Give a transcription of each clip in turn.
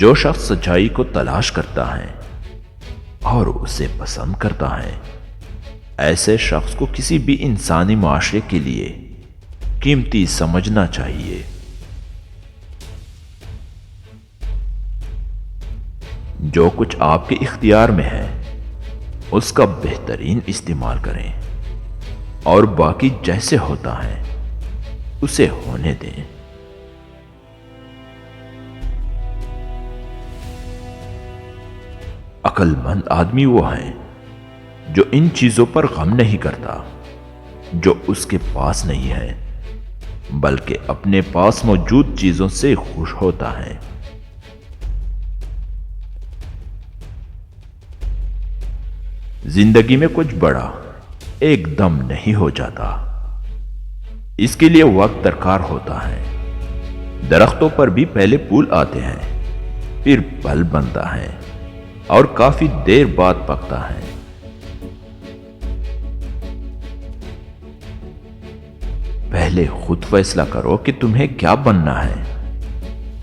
جو شخص سچائی کو تلاش کرتا ہے اور اسے پسند کرتا ہے، ایسے شخص کو کسی بھی انسانی معاشرے کے لیے قیمتی سمجھنا چاہیے۔ جو کچھ آپ کے اختیار میں ہے اس کا بہترین استعمال کریں اور باقی جیسے ہوتا ہے اسے ہونے دیں۔ عقل مند آدمی وہ ہیں جو ان چیزوں پر غم نہیں کرتا جو اس کے پاس نہیں ہے، بلکہ اپنے پاس موجود چیزوں سے خوش ہوتا ہے۔ زندگی میں کچھ بڑا ایک دم نہیں ہو جاتا، اس کے لیے وقت درکار ہوتا ہے۔ درختوں پر بھی پہلے پھول آتے ہیں، پھر پھل بنتا ہے اور کافی دیر بعد پکتا ہے۔ پہلے خود فیصلہ کرو کہ تمہیں کیا بننا ہے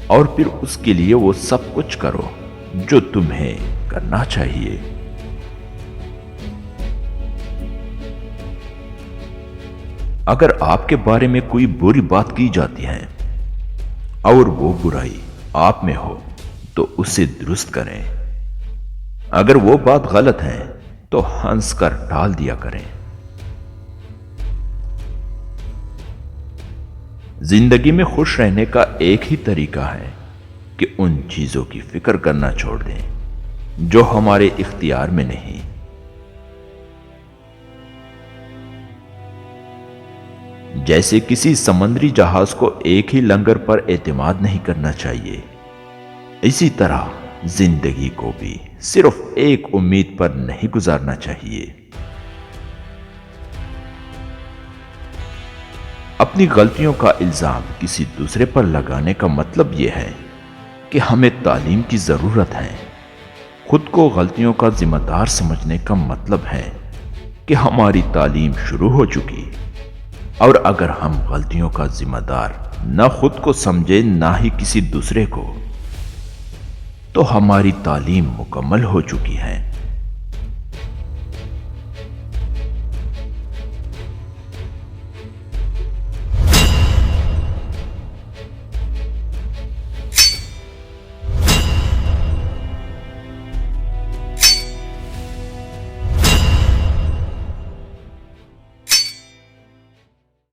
اور پھر اس کے لیے وہ سب کچھ کرو جو تمہیں کرنا چاہیے۔ اگر آپ کے بارے میں کوئی بری بات کی جاتی ہے اور وہ برائی آپ میں ہو تو اسے درست کریں۔ اگر وہ بات غلط ہے تو ہنس کر ٹال دیا کریں۔ زندگی میں خوش رہنے کا ایک ہی طریقہ ہے کہ ان چیزوں کی فکر کرنا چھوڑ دیں جو ہمارے اختیار میں نہیں۔ جیسے کسی سمندری جہاز کو ایک ہی لنگر پر اعتماد نہیں کرنا چاہیے، اسی طرح زندگی کو بھی صرف ایک امید پر نہیں گزارنا چاہیے۔ اپنی غلطیوں کا الزام کسی دوسرے پر لگانے کا مطلب یہ ہے کہ ہمیں تعلیم کی ضرورت ہے۔ خود کو غلطیوں کا ذمہ دار سمجھنے کا مطلب ہے کہ ہماری تعلیم شروع ہو چکی، اور اگر ہم غلطیوں کا ذمہ دار نہ خود کو سمجھے نہ ہی کسی دوسرے کو، تو ہماری تعلیم مکمل ہو چکی ہے۔